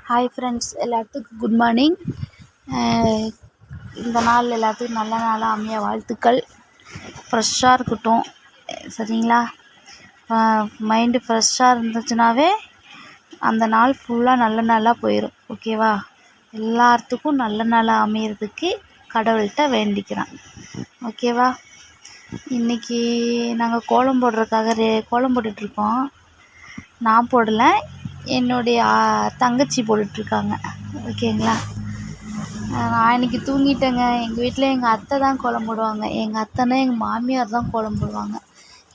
Hi friends, எல்லாத்துக்கும் good morning. இந்த நாள் எல்லாத்துக்கும் நல்ல நாளாக அமைய வாழ்த்துக்கள். ஃப்ரெஷ்ஷாக இருக்கட்டும், சரிங்களா? மைண்டு ஃப்ரெஷ்ஷாக இருந்துச்சுனாவே அந்த நாள் ஃபுல்லாக நல்ல நாளாக போயிடும். ஓகேவா? எல்லாத்துக்கும் நல்ல நாளாக அமையிறதுக்கு கடவுள்கிட்ட வேண்டிக்கிறேன். ஓகேவா? இன்றைக்கி நாங்கள் கோலம் போடுறதுக்காக கோலம் போட்டுட்ருக்கோம். நான் போடலை, என்னுடைய தங்கச்சி போட்டுட்ருக்காங்க. ஓகேங்களா? நான் இன்றைக்கி தூங்கிட்டேங்க. எங்கள் வீட்டில் எங்கள் அத்தை தான் கோலம் போடுவாங்க. எங்கள் அத்தைன்னா எங்கள் மாமியார் தான் கோலம் போடுவாங்க.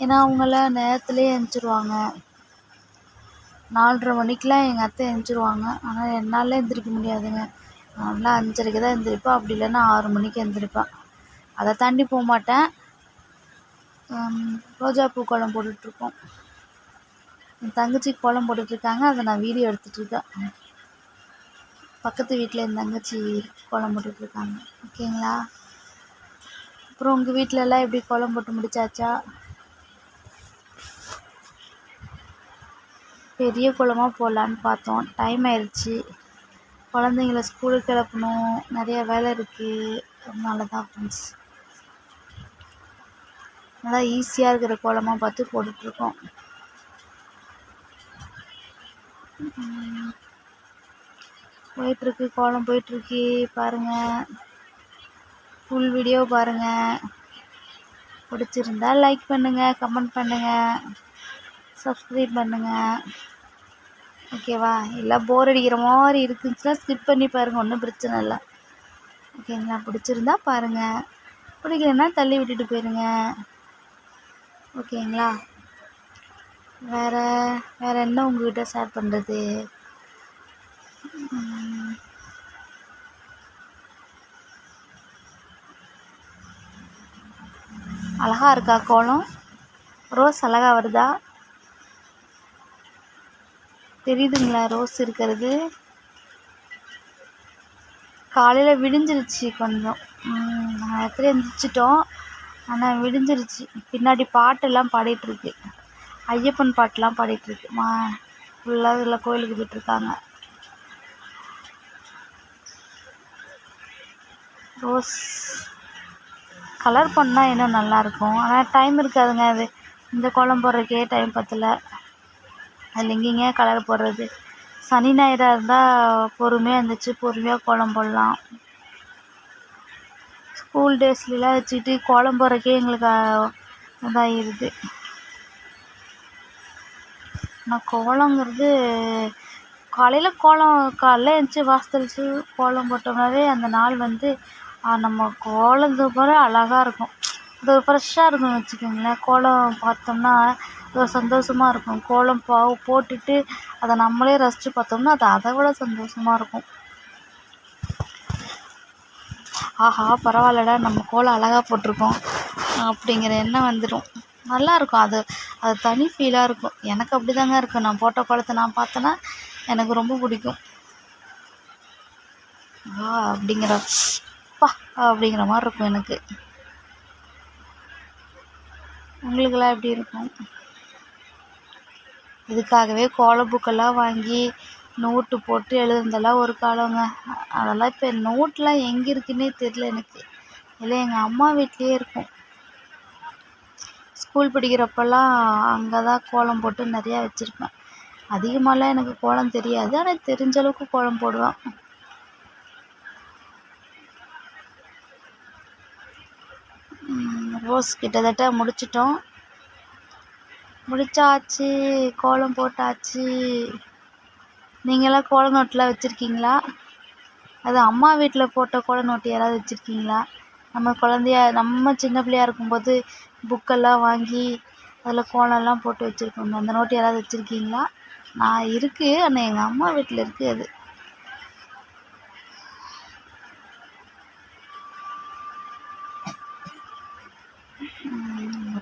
ஏன்னா அவங்களாம் நேரத்துலேயே எழுந்திரிச்சிருவாங்க. 4:30 மணிக்கெலாம் எங்கள் அத்தை எழுந்திரிச்சிருவாங்க. ஆனால் என்னால் எழுந்திரிக்க முடியாதுங்க. நான்லாம் 5:30க்கு தான் எழுந்திரிப்பேன். அப்படி இல்லைன்னா 6 மணிக்கு எழுந்திரிப்பேன். அதை தாண்டி போக மாட்டேன். ரோஜாப்பூ கோலம் போட்டுட்ருக்கோம். என் தங்கச்சி கோலம் போட்டுட்ருக்காங்க, அதை நான் வீடியோ எடுத்துகிட்ருக்கேன். பக்கத்து வீட்டில் என் தங்கச்சி கோலம் போட்டுட்ருக்காங்க. ஓகேங்களா? அப்புறம் உங்கள் வீட்டிலலாம் எப்படி கோலம் போட்டு முடிச்சாச்சா? பெரிய கோலமாக போடலான்னு பார்த்தோம். டைம் ஆயிடுச்சு. குழந்தைங்கள ஸ்கூலுக்கு கிளப்பணும், நிறைய வேலை இருக்குது. அதனால தான் ஃப்ரெண்ட்ஸ், நல்லா ஈஸியாக இருக்கிற கோலமாக பார்த்து போட்டுட்ருக்கோம். போயிட்டுருக்கு, கோலம் போயிட்டுருக்கு. பாருங்கள், ஃபுல் வீடியோ பாருங்கள். பிடிச்சிருந்தா லைக் பண்ணுங்கள், கமெண்ட் பண்ணுங்கள், சப்ஸ்கிரைப் பண்ணுங்கள். ஓகேவா? எல்லாம் போர் அடிக்கிற மாதிரி இருக்குதுச்சுன்னா ஸ்கிப் பண்ணி பாருங்கள், ஒன்றும் பிரச்சனை இல்லை. ஓகேங்களா? பிடிச்சிருந்தா பாருங்கள், பிடிக்கலன்னா தள்ளி விட்டுட்டு போயிருங்க. ஓகேங்களா? வேறு என்ன உங்கள்கிட்ட ஷேர் பண்ணுறது? அழகாக இருக்கா கோலம்? ரோஸ் அழகாக வருதா? தெரியுதுங்களா ரோஸ் இருக்கிறது? காலையில் விடிஞ்சிருச்சு கொஞ்சம். நேரத்தில் எழுந்திரிச்சிட்டோம், ஆனால் விடிஞ்சிருச்சு. பின்னாடி பாட்டெல்லாம் பாடிட்டுருக்கு, ஐயப்பன் பாட்டெலாம் பாடிட்டுருக்கு. ஃபுல்லாக இதில் கோயிலுக்கு போயிட்டுருக்காங்க. ரோஸ் கலர் பண்ணால் இன்னும் நல்லாயிருக்கும், ஆனால் டைம் இருக்காதுங்க. அது இந்த கோலம் போடுறதுக்கே டைம் பத்தலை. அதில் எங்கேங்க கலர் போடுறது? சனி ஞாயிறாக இருந்தால் பொறுமையாக இருந்துச்சு, பொறுமையாக கோலம் போடலாம். ஸ்கூல் டேஸ்லாம் வச்சுக்கிட்டு கோலம் போடுறதுக்கே எங்களுக்கு இதாகிடுது. ஆனால் கோலங்கிறது காலையில் எழுந்துச்சி வாசலிச்சு கோலம் போட்டோம்னாவே அந்த நாள் வந்து நம்ம கோலத்து போல அழகாக இருக்கும். அது ஃப்ரெஷ்ஷாக இருக்கும்னு வச்சுக்கோங்களேன். கோலம் பார்த்தோம்னா ஒரு சந்தோஷமாக இருக்கும். கோலம் போட்டுட்டு அதை நம்மளே ரசித்து பார்த்தோம்னா அது அதை விட சந்தோஷமாக இருக்கும். ஆஹா, பரவாயில்லடா, நம்ம கோலம் அழகாக போட்டிருக்கோம் அப்படிங்கிற எண்ணம் வந்துடும். நல்லாயிருக்கும். அது தனி ஃபீலாக இருக்கும். எனக்கு அப்படி தாங்க இருக்கும். நான் போட்ட கோலத்தை நான் பார்த்தேன்னா எனக்கு ரொம்ப பிடிக்கும். அப்படிங்கிற மாதிரி இருக்கும் எனக்கு. உங்களுக்கெல்லாம் எப்படி இருக்கும்? இதுக்காகவே கோல புக்கெல்லாம் வாங்கி நோட்டு போட்டு எழுதுனதெல்லாம் ஒரு காலங்க. அதெல்லாம் இப்போ நோட்லாம் எங்கே இருக்குன்னே தெரியல எனக்கு. இல்லை, எங்கள் அம்மா வீட்லேயே இருக்கும். ஸ்கூல் படிக்கிறப்பெல்லாம் அங்கே தான் கோலம் போட்டு நிறையா வச்சுருப்பேன். அதிகமாகலாம் எனக்கு கோலம் தெரியாது, ஆனால் தெரிஞ்ச அளவுக்கு கோலம் போடுவேன். ரோஸ் கிட்டத்தட்ட முடிச்சாச்சு, கோலம் போட்டாச்சு. நீங்களாம் கோல நோட்டெலாம் வச்சுருக்கீங்களா? அது அம்மா வீட்டில் போட்ட கோல நோட்டு யாராவது வச்சுருக்கீங்களா? நம்ம சின்ன பிள்ளையா இருக்கும்போது புக்கெல்லாம் வாங்கி அதில் கோலம்லாம் போட்டு வச்சுருக்கோங்க. அந்த நோட்டு யாராவது வச்சுருக்கீங்களா? நான் இருக்குது, ஆனால் எங்கள் அம்மா வீட்டில் இருக்குது அது.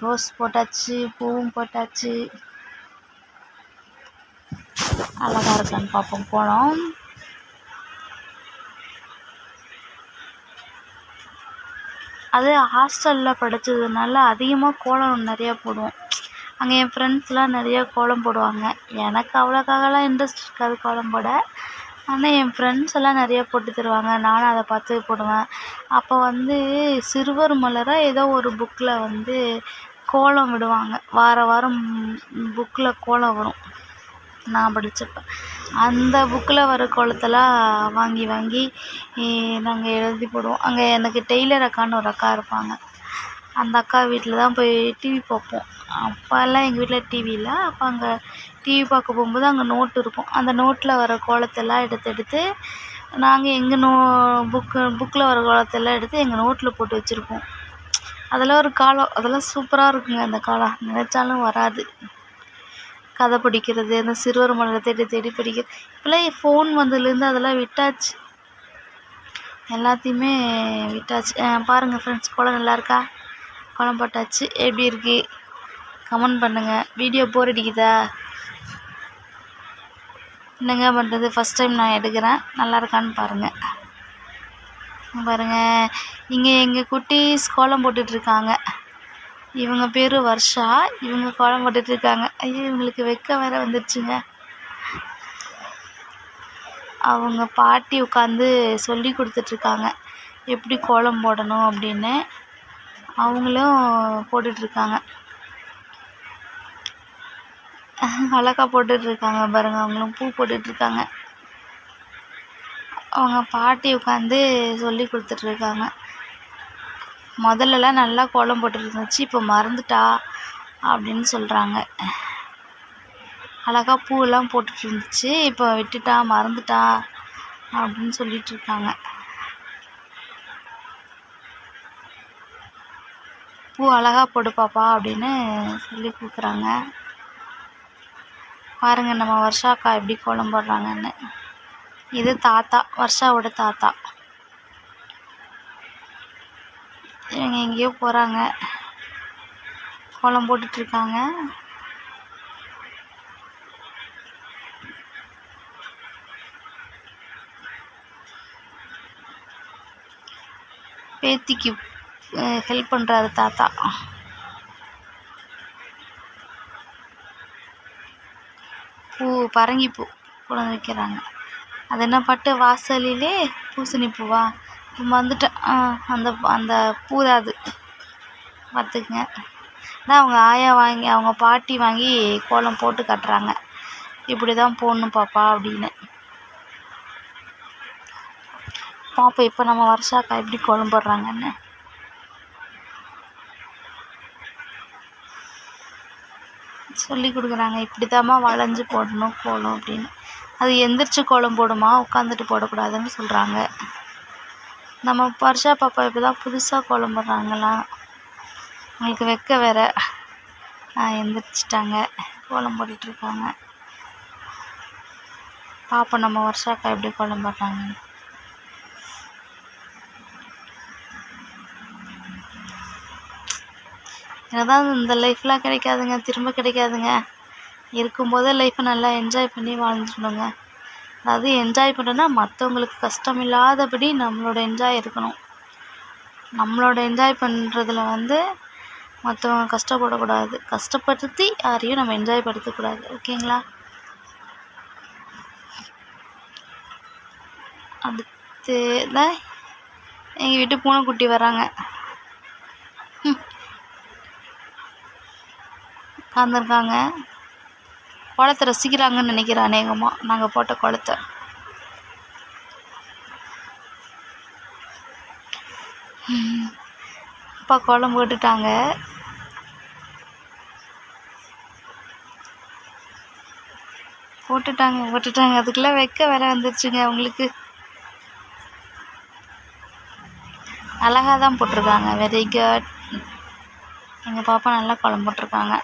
ரோஸ் போட்டாச்சு, பூவும் போட்டாச்சு. அழகாக இருக்கான்னு பார்ப்போம் கோலம். அது ஹாஸ்டலில் படித்ததுனால அதிகமாக கோலம் நிறையா போடுவோம். அங்கே என் ஃப்ரெண்ட்ஸ்லாம் நிறையா கோலம் போடுவாங்க. எனக்கு அவ்வளோக்காகலாம் இன்ட்ரெஸ்ட் இருக்காது கோலம் போட. ஆனால் என் ஃப்ரெண்ட்ஸ் எல்லாம் நிறையா போட்டு தருவாங்க, நானும் அதை பார்த்து போடுவேன். அப்போ சிறுவர் மலராக ஏதோ ஒரு புக்கில் கோலம் விடுவாங்க, வாரம் புக்கில் கோலம் வரும், நான் படித்தப்ப. அந்த புக்கில் வர கோலத்தெல்லாம் வாங்கி நாங்கள் எழுதி போடுவோம். அங்கே எனக்கு டெய்லர் அக்கான்னு ஒரு அக்கா இருப்பாங்க. அந்த அக்கா வீட்டில் தான் போய் டிவி பார்ப்போம். அப்போல்லாம் எங்கள் வீட்டில் டிவி இல்லை. அப்போ அங்கே டிவி பார்க்க போகும்போது அங்கே நோட்டு இருக்கும். அந்த நோட்டில் வர கோலத்தெல்லாம் எடுத்து நாங்கள் எங்கள் புக்கில் வர கோலத்தெல்லாம் எடுத்து எங்கள் நோட்டில் போட்டு வச்சுருப்போம். அதெல்லாம் ஒரு காலம், அதெல்லாம் சூப்பராக இருக்குங்க. அந்த காலம் நினச்சாலும் வராது. கதை படிக்கிறது, அந்த சிறுவர் மலரை தேடி படிக்கிறது. இப்போல்லாம் ஃபோன் வந்ததுலேருந்து அதெல்லாம் விட்டாச்சு, எல்லாத்தையுமே விட்டாச்சு. பாருங்கள் ஃப்ரெண்ட்ஸ், கோலம் நல்லா இருக்கா? கோலம் போட்டாச்சு. எப்படி இருக்குது கமெண்ட் பண்ணுங்கள். வீடியோ போர் அடிக்குதா? என்னங்க பண்ணுறது, ஃபஸ்ட் டைம் நான் எடுக்கிறேன், நல்லா இருக்கான்னு பாருங்கள். இங்கே எங்கள் குட்டீஸ் கோலம் போட்டுட்ருக்காங்க. இவங்க பேர் வர்ஷா, இவங்க கோலம் போட்டுட்ருக்காங்க. ஐயோ, இவங்களுக்கு வெக்க வேறு வந்துடுச்சுங்க. அவங்க பாட்டி உட்காந்து சொல்லி கொடுத்துட்ருக்காங்க எப்படி கோலம் போடணும் அப்படின்னு. அவங்களும் போட்டுட்ருக்காங்க, அழகாக போட்டுட்ருக்காங்க பாருங்கள். அவங்களும் பூ போட்டுட்ருக்காங்க. அவங்க பாட்டி உட்காந்து சொல்லி கொடுத்துட்ருக்காங்க. முதல்லலாம் நல்லா கோலம் போட்டுருந்துச்சு, இப்போ மறந்துட்டா அப்படின்னு சொல்கிறாங்க. அழகாக பூவெல்லாம் போட்டுட்டு இருந்துச்சு, இப்போ விட்டுட்டா, மறந்துட்டா அப்படின்னு சொல்லிகிட்ருக்காங்க. பூ அழகாக போடு பாப்பா அப்படின்னு சொல்லி கொடுக்குறாங்க. பாருங்கள் நம்ம வர்ஷாக்கா எப்படி கோலம் போடுறாங்கன்னு. இது தாத்தா, வர்ஷாவோட தாத்தா. இவங்க எங்கேயோ போகிறாங்க, கோலம் போட்டுட்ருக்காங்க. பேத்திக்கு ஹெல்ப் பண்ணுறாரு தாத்தா. பரங்கி பூ கொண்டு வைக்கிறாங்க. அது என்ன பாட்டு, வாசலிலே பூசணி பூவா, வந்துட்டேன். அந்த அந்த பூ தான் அது, பார்த்துக்குங்க. அதான் அவங்க ஆயா அவங்க பாட்டி வாங்கி கோலம் போட்டு காட்டுறாங்க, இப்படி தான் போடணும் பாப்பா அப்படின்னு. பாப்போம் இப்போ நம்ம வர்ஷாக்கா எப்படி கோலம் போடுறாங்கன்னு. சொல்லி கொடுக்குறாங்க, இப்படி தாம்மா வளைஞ்சு போடணும் கோலம் அப்படின்னு. அது எந்திரிச்சு கோலம் போடுமா, உட்காந்துட்டு போடக்கூடாதுன்னு சொல்கிறாங்க. நம்ம வர்ஷா பாப்பா இப்போ தான் புதுசாக கோலம் போடுறாங்களாம், அவங்களுக்கு வெக்க வேற. எந்திரிச்சிட்டாங்க, கோலம் போட்டுட்ருக்காங்க. பாப்போம் நம்ம வர்ஷாக்கா எப்படி கோலம் போடுறாங்க. ஏதாவது இந்த லைஃப்லாம் கிடைக்காதுங்க, திரும்ப கிடைக்காதுங்க. இருக்கும்போதே லைஃப்பை நல்லா என்ஜாய் பண்ணி வாழ்ந்துடணுங்க. அதாவது என்ஜாய் பண்ணுறோன்னா மற்றவங்களுக்கு கஷ்டம் இல்லாதபடி நம்மளோட என்ஜாய் இருக்கணும். நம்மளோட என்ஜாய் பண்ணுறதுல மற்றவங்க கஷ்டப்படக்கூடாது, கஷ்டப்படுத்தி யாரையும் நம்ம என்ஜாய் படுத்தக்கூடாது. ஓகேங்களா? அடுத்து தான் எங்கள் வீட்டு பூனைக்குட்டி வராங்க. உட்காந்துருக்காங்க, கோலத்தை ரசிக்கிறாங்கன்னு நினைக்கிறேன் அநேகமாக, நாங்கள் போட்ட கோலத்தை. அப்பா கோலம் போட்டுட்டாங்க. அதுக்குள்ளே வெக்க வேற வந்துருச்சுங்க அவங்களுக்கு. அழகாக தான் போட்டிருக்காங்க, வெரி குட். எங்கள் பாப்பா நல்லா கோலம் போட்டிருக்காங்க.